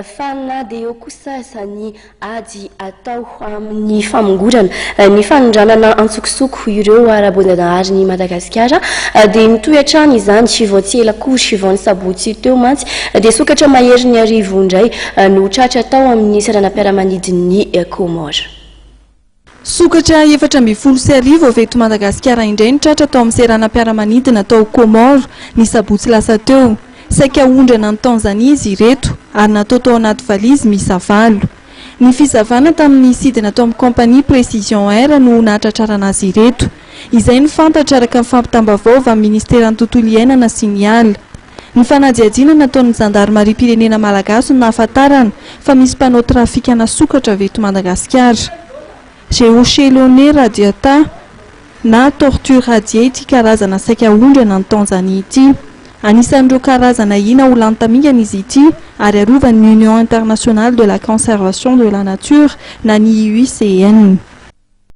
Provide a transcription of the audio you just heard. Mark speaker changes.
Speaker 1: Fanna dia eo kosa izany ady atao amin'ny famongorana ny fanondranana antsokosoko ireo ara-bondanahary ny Madagasikara dia nitohy hatrany izany tsy vao tsy ela kory sy vao ny sabotsy teo mantsy dia sokatra mahery ny arivo indray no tratra tao amin'ny saranam-piaramanidin'ny Comores.
Speaker 2: Sokatra 420 avy eto Madagasikara indray ny tratra tao amin'ny saranam-piaramanidina tao Comores ny sabotsy lasa teo. Saika ondrana ny Tanzania izy ireto ary natao tao anaty valizy miisa 9. Ny fizavana tamin'ny sidina tao amin'ny kompania Précision Air no nahatratrarana azy ireto. Izay ny fantatra araka ny fampitambavao avy amin'ny ministeran'ny tontolo iainana sy ny ala. Ny fanadihadiana nataon'ny zandarmaria-pirenena malagasy no nahafantarana fa misy mpanao trafikana sokatra avy eto Madagasikara. Géochelone radiata na torture radiée ity karazana saika ondrana ny Tanzania ity. Anisan'ireo karazana ina ho lany tamingana izy ity ary arovan'ny Union internationale de la conservation de la nature na ny IUCN.